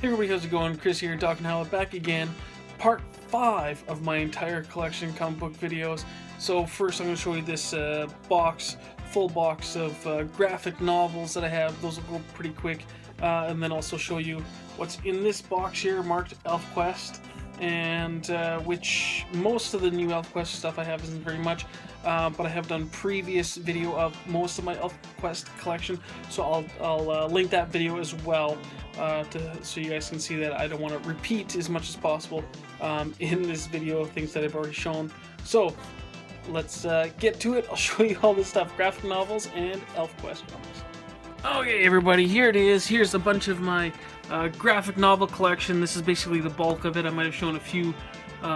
Hey everybody, how's it going? Chris here, Talking Hell, back again. Part 5 of my entire collection comic book videos. So first I'm going to show you this full box of graphic novels that I have. Those will go pretty quick. And then also show you what's in this box here, marked Elfquest. And which most of the new Elfquest stuff I have isn't very much. But I have done previous video of most of my Elfquest collection. So I'll link that video as well. So you guys can see that I don't want to repeat as much as possible in this video of things that I've already shown. So let's get to it. I'll show you all this stuff, graphic novels and Elfquest novels. Okay everybody, here it is. Here's a bunch of my graphic novel collection. This is basically the bulk of it. I might have shown a few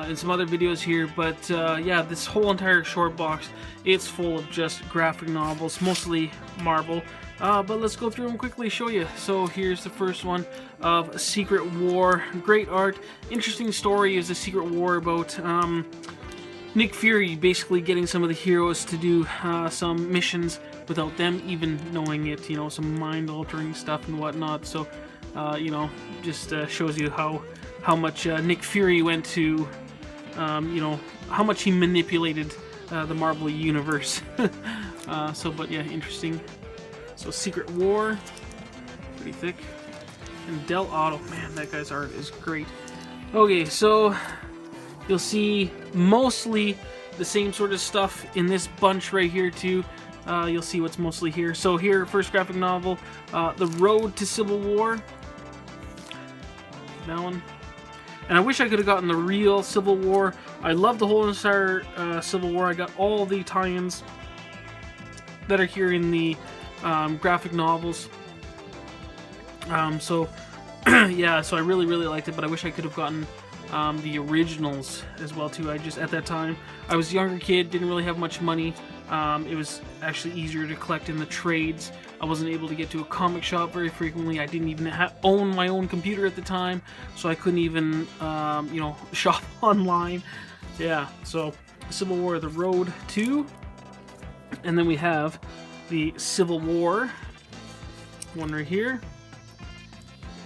in some other videos here, but yeah, this whole entire short box, it's full of just graphic novels, mostly Marvel. But let's go through them quickly, show you. So here's the first one of Secret War. Great art, interesting story. Is a secret war about Nick Fury basically getting some of the heroes to do some missions without them even knowing it, you know, some mind-altering stuff and whatnot. So you know, just shows you how much Nick Fury went to, you know, how much he manipulated the Marvel universe. But yeah, interesting. So Secret War, pretty thick. And Del Auto, man, that guy's art is great. Okay, so you'll see mostly the same sort of stuff in this bunch right here too. You'll see what's mostly here. So here, first graphic novel, The Road to Civil War. That one. And I wish I could have gotten the real Civil War. I love the whole entire Civil War. I got all the tie-ins that are here in the graphic novels. So yeah, so I really liked it, but I wish I could have gotten the originals as well too. I just, at that time, I was a younger kid, didn't really have much money. It was actually easier to collect in the trades. I wasn't able to get to a comic shop very frequently. I didn't even own my own computer at the time, so I couldn't even, you know, shop online. Yeah, so Civil War, The Road to, and then we have the Civil War one right here,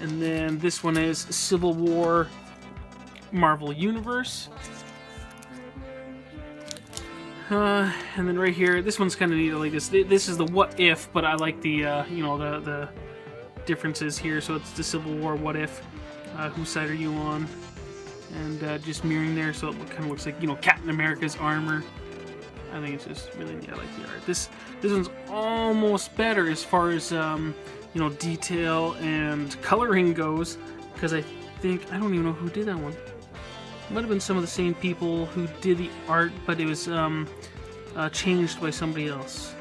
and then this one is Civil War Marvel Universe. And then right here, this one's kind of neat. I like this. This is the What If, but I like the you know, the differences here. So it's the Civil War What If. Whose side are you on? And just mirroring there, so it kind of looks like, you know, Captain America's armor. I think it's just really neat. I like the art. This one's almost better as far as you know, detail and coloring goes, because I think, I don't even know who did that one. Might have been some of the same people who did the art, but it was changed by somebody else.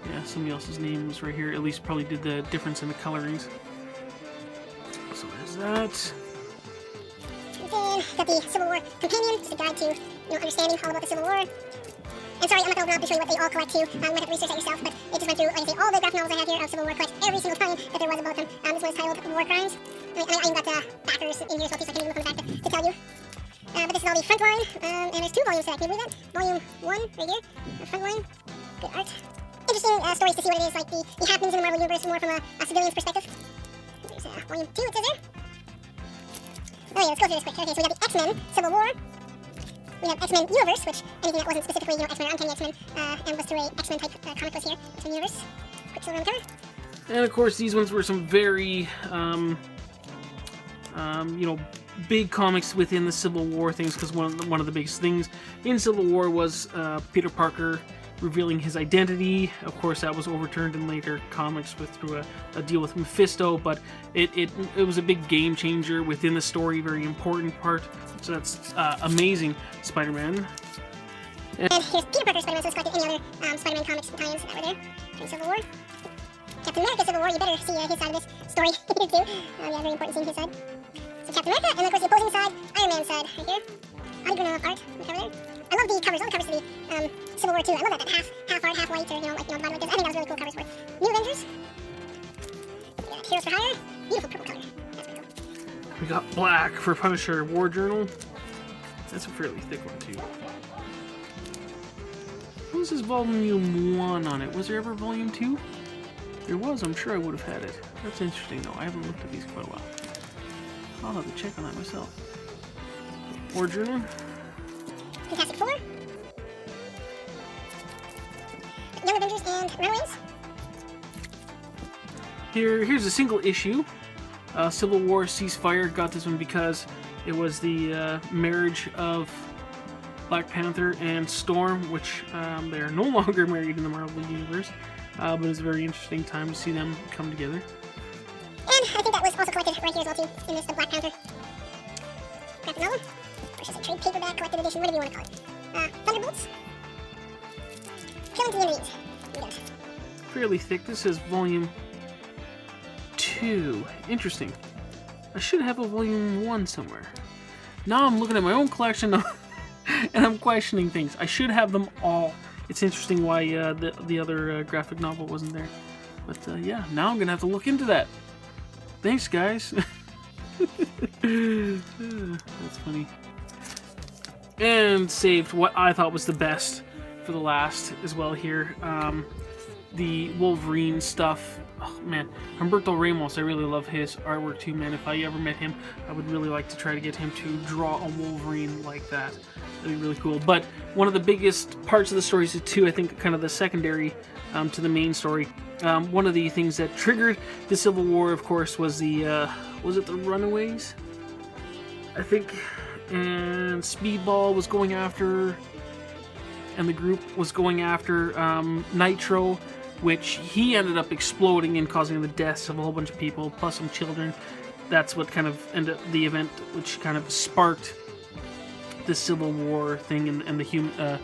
Yeah, somebody else's name was right here. At least probably did the difference in the colorings. So there's that. And then got the Civil War Companion, just a guide to, you know, understanding all about the Civil War. And sorry, I'm not going to open up to show you what they all collect too. You might have to research that yourself, but it just went through, like I say, all the graphic novels I have here of Civil War, collect every single time that there was about them. This one is titled War Crimes. I even got backers in here as well, so I can even look on the back to tell you. But this is all the front line, and there's 2 volumes to that. Can you believe that? Volume 1 right here, the front line. Good art. Interesting stories to see what it is, like the happenings in the Marvel Universe more from a civilian's perspective. There's volume 2, it says there. Oh yeah, let's go through this quick. Okay, so we have the X-Men Civil War. We have X-Men Universe, which anything that wasn't specifically, you know, X-Men or Uncanny X-Men, and was through a X-Men type comic was here. X-Men Universe. Quick silver on the cover. And of course, these ones were some very, you know, big comics within the Civil War things, because one of the biggest things in Civil War was Peter Parker revealing his identity. Of course, that was overturned in later comics through a deal with Mephisto, but it was a big game changer within the story, very important part. So that's amazing. Spider-Man. And here's Peter Parker Spider-Man, so it's collected any other Spider-Man comics tie-ins that were there in Civil War. Captain America Civil War, you better see his side of this story here too. Yeah, very important seeing his side. So Captain America, and then of course the opposing side, Iron Man side, right here. Unigranal art on the cover there. I love the covers, all the covers to the Civil War too. I love that half art, half white, or, you know, like, you know, the bottom like this. I think that was really cool covers for it. New Avengers. We got Heroes for Hire. Beautiful purple color. That's pretty cool. We got Black for Punisher War Journal. That's a fairly thick one too. What was this volume 1 on it? Was there ever volume 2? There was, I'm sure I would have had it. That's interesting though, I haven't looked at these in quite a while. I'll have to check on that myself. War Journal. Fantastic Four. Young Avengers and Runaways. Here's a single issue. Civil War Ceasefire. Got this one because it was the marriage of Black Panther and Storm, which they are no longer married in the Marvel Universe. But it's a very interesting time to see them come together. And I think that was also collected right here as well too, in this the Black Panther graphic novel. Or should I say trade paperback collected edition, whatever you want to call it. Thunderbolts. Killing the enemies. We got. Fairly thick. This is volume 2. Interesting. I should have a volume 1 somewhere. Now I'm looking at my own collection and I'm questioning things. I should have them all. It's interesting why the other graphic novel wasn't there. But yeah, now I'm going to have to look into that. Thanks, guys. That's funny. And saved what I thought was the best for the last as well here. The Wolverine stuff. Oh, man. Humberto Ramos, I really love his artwork too, man. If I ever met him, I would really like to try to get him to draw a Wolverine like that. That'd be really cool. But one of the biggest parts of the story is too, I think, kind of the secondary to the main story. One of the things that triggered the Civil War, of course, was the was it the Runaways? I think, and Speedball was going after, and the group was going after Nitro, which he ended up exploding and causing the deaths of a whole bunch of people, plus some children. That's what kind of ended up the event, which kind of sparked the Civil War thing and the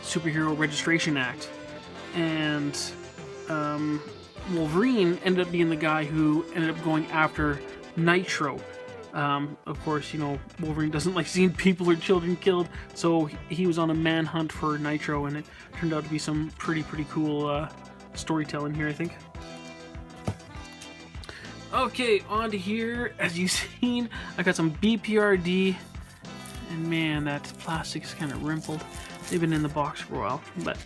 Superhero Registration Act. And Wolverine ended up being the guy who ended up going after Nitro. Of course, you know, Wolverine doesn't like seeing people or children killed, so he was on a manhunt for Nitro, and it turned out to be some pretty cool storytelling here, I think. Okay, on to here. As you've seen, I got some BPRD, and man, that plastic is kind of wrinkled. They've been in the box for a while, but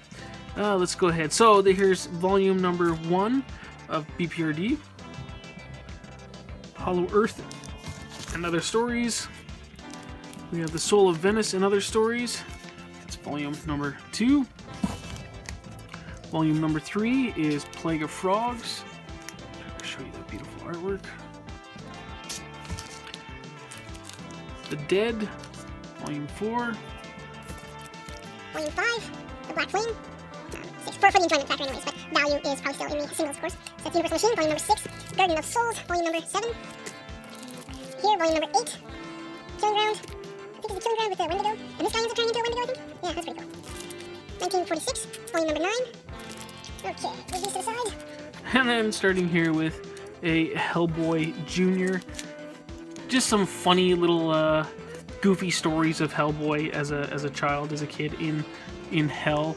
let's go ahead. So here's volume number 1 of BPRD. Hollow Earth and Other Stories. We have The Soul of Venice and Other Stories. That's volume number 2. Volume number 3 is Plague of Frogs. I'll show you the beautiful artwork. The Dead, volume 4. Volume 5, The Black Flame. 6 for the enjoyment factor anyways, but value is probably still in the singles, of course. So that's Universal Machine, volume number 6. Garden of Souls, volume number 7. Here, volume number 8. Killing Ground. I think it's a Killing Ground with a Wendigo. And this guy ends up turning into a Wendigo, I think. Yeah, that's pretty cool. 1946, volume number 9. Okay, move these to the side. And then starting here with a Hellboy Jr. Just some funny little goofy stories of Hellboy as a child, as a kid in hell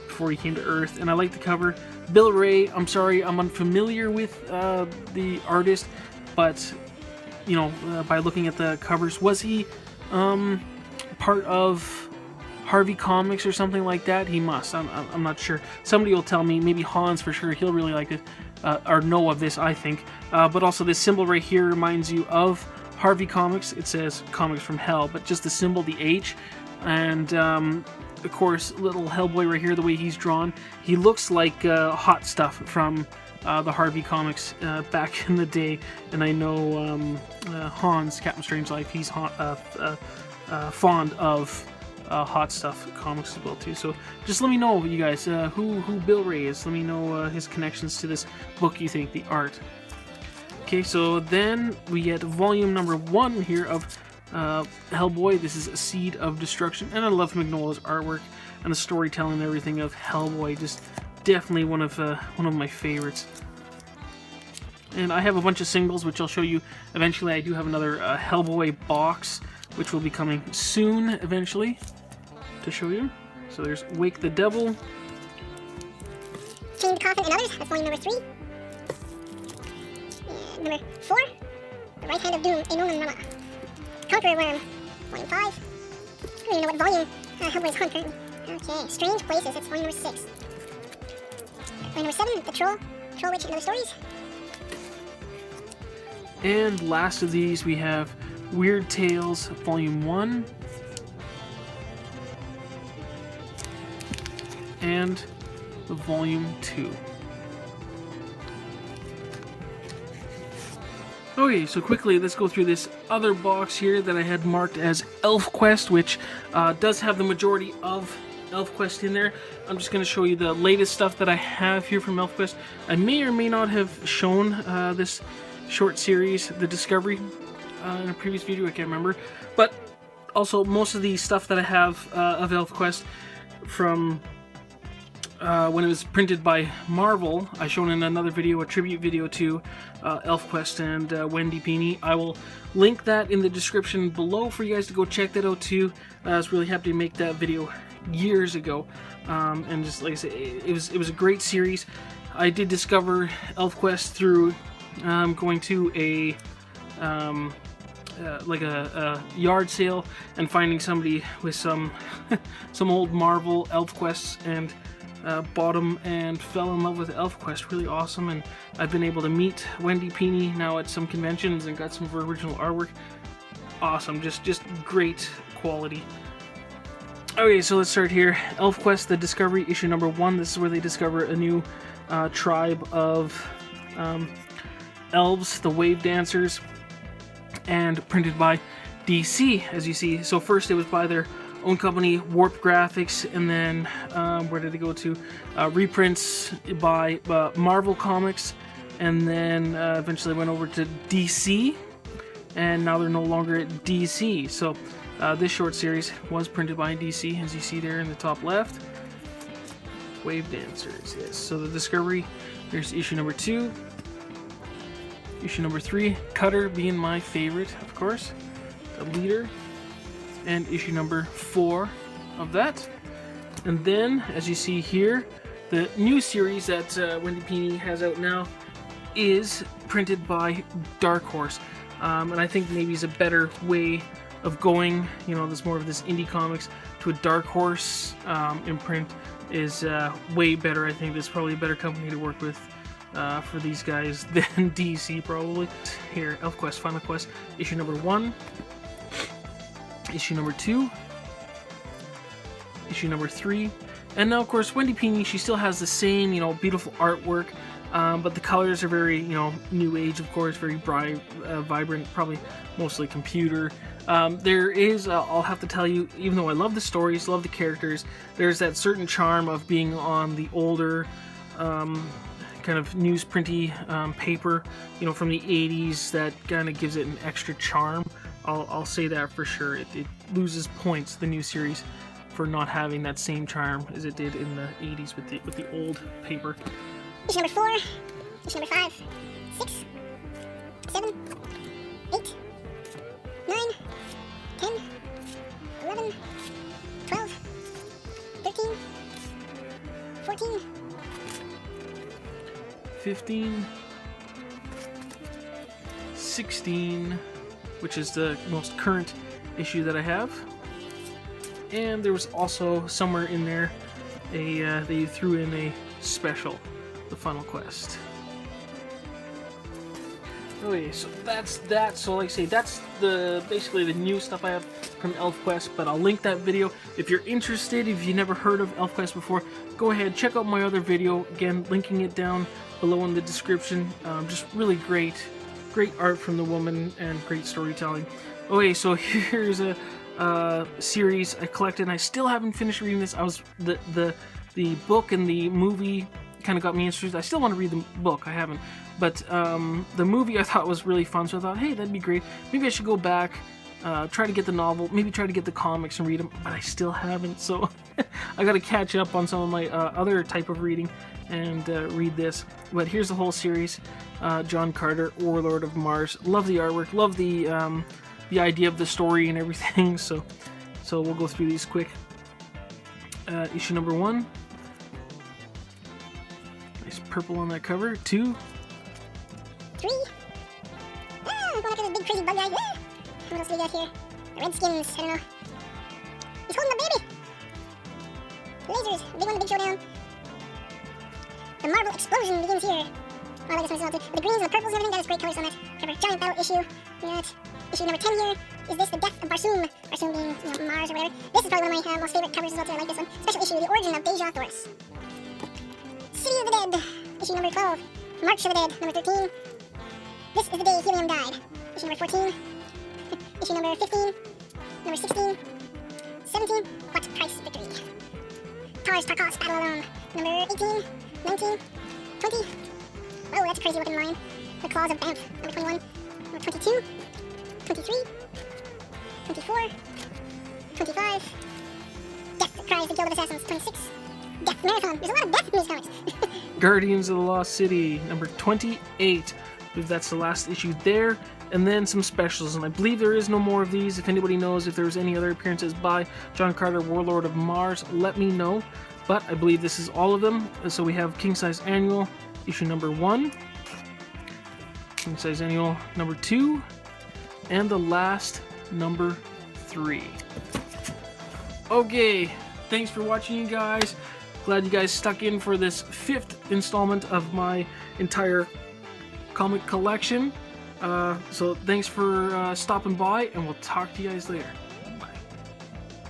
before he came to Earth. And I like the cover. Bill Ray, I'm sorry, I'm unfamiliar with the artist, but you know, by looking at the covers, was he part of Harvey Comics or something like that? He must. I'm not sure. Somebody will tell me. Maybe Hans for sure. He'll really like it or know of this, I think. But also this symbol right here reminds you of Harvey Comics. It says Comics from Hell, but just the symbol, the H, and of course, little Hellboy right here. The way he's drawn, he looks like Hot Stuff from the Harvey Comics back in the day. And I know Hans, Captain Strangelove, he's fond of Hot Stuff comics as well too. So just let me know, you guys, who Bill Ray is. Let me know his connections to this book, you think, the art. Okay, so then we get volume number 1 here of Hellboy. This is A Seed of Destruction, and I love Mignola's artwork and the storytelling and everything of Hellboy. Just definitely one of my favorites. And I have a bunch of singles, which I'll show you eventually. I do have another Hellboy box, which will be coming soon, eventually, to show you. So there's Wake the Devil. Chained Coffin and Others, that's volume number 3. And number 4, The Right Hand of Doom, A Nolan Rama. Conqueror Worm, volume 5. I don't even know what volume Hellboy's on currently. Okay, Strange Places, that's volume number 6. Volume number 7, The Troll, Troll Witch and Other Stories. And last of these, we have Weird Tales Volume 1 and the Volume 2. Okay, so quickly, let's go through this other box here that I had marked as Elfquest, which does have the majority of Elfquest in there. I'm just going to show you the latest stuff that I have here from Elfquest. I may or may not have shown this short series, The Discovery, in a previous video, I can't remember. But also, most of the stuff that I have of Elfquest from when it was printed by Marvel, I shown in another video, a tribute video to Elfquest and Wendy Pini. I will link that in the description below for you guys to go check that out too. I was really happy to make that video years ago, and just like I said, it was a great series. I did discover Elfquest through going to a like a yard sale and finding somebody with some old Marvel Elfquests, and bought them and fell in love with Elfquest. Really awesome, and I've been able to meet Wendy Pini now at some conventions and got some of her original artwork. Awesome, just great quality. Okay, so let's start here. Elfquest, The Discovery, issue number 1. This is where they discover a new tribe of elves, the Wave Dancers, and printed by DC, as you see. So first it was by their own company, Warp Graphics, and then where did it go to? Reprints by Marvel Comics, and then eventually went over to DC, and now they're no longer at DC. So this short series was printed by DC, as you see there in the top left. Wave Dancers, yes. So The Discovery, there's issue number 2. Issue number 3, Cutter being my favorite, of course, the leader. And issue number 4 of that. And then, as you see here, the new series that Wendy Pini has out now is printed by Dark Horse. And I think maybe it's a better way of going, you know, there's more of this indie comics to a Dark Horse imprint is way better. I think it's probably a better company to work with for these guys than DC, probably. Here, Elfquest Final Quest, issue number 1. Issue number 2, issue number 3, and now of course Wendy Pini, she still has the same, you know, beautiful artwork, but the colors are very, you know, new age, of course, very bright, vibrant, probably mostly computer. There is, I'll have to tell you, even though I love the stories, love the characters, there's that certain charm of being on the older kind of newsprinty paper, you know, from the 80s, that kind of gives it an extra charm. I'll say that for sure. It loses points, the new series, for not having that same charm as it did in the 80s with the old paper. Issue number 4, issue number 5, 6, 7, 8, 9, 10, 11, 12, 13, 14, 15, 16, which is the most current issue that I have. And there was also somewhere in there they threw in a special, The Final Quest. Okay, so that's that. So like I say, that's basically the new stuff I have from Elfquest, but I'll link that video. If you're interested, if you never heard of Elfquest before, go ahead, check out my other video. Again, linking it down below in the description. Just really great art from the woman and great storytelling. Okay, so here's a series I collected, and I still haven't finished reading this. I was the book and the movie kind of got me interested. I still want to read the book, I haven't, but the movie I thought was really fun, so I thought, hey, that'd be great. Maybe I should go back, try to get the novel, maybe try to get the comics and read them, but I still haven't, so I gotta catch up on some of my other type of reading and read this. But here's the whole series. John Carter, Warlord of Mars. Love the artwork, love the idea of the story and everything, so we'll go through these quick. Issue number 1. Nice purple on that cover. 2. 3. I'm going after this big crazy bug guy. What else do we got here? The Redskins, I don't know. He's holding the baby! Lasers, big one, the big showdown. The Marvel explosion begins here. Oh, I like this one as well too. With the greens and the purples and everything, that is great colors on that cover. giant battle issue. We got issue number 10 here. Is this the death of Barsoom? Barsoom being, Mars or whatever. This is probably one of my most favorite covers as well, too. I like this one. Special issue, The Origin of Deja Thoris. City of the Dead, issue number 12. March of the Dead, number 13. This is the day Helium died. Issue number 14. Issue number 15. Number 16. 17. What price victory? Tars Tarkos Battle Alone. Number 18. 19. 20. Oh, that's a crazy looking line. The Claws of Banff. Number 21. Number 22. 23. 24. 25. Death Cries the Guild of Assassins. 26. Death Marathon. There's a lot of death in these comics. Guardians of the Lost City, number 28. I believe that's the last issue there. And then some specials, and I believe there is no more of these. If anybody knows if there's any other appearances by John Carter, Warlord of Mars, let me know. But I believe this is all of them. So we have King Size Annual, issue number 1. King Size Annual number 2. And the last, number 3. Okay, thanks for watching, you guys. Glad you guys stuck in for this 5th installment of my entire comic collection. So thanks for stopping by, and we'll talk to you guys later.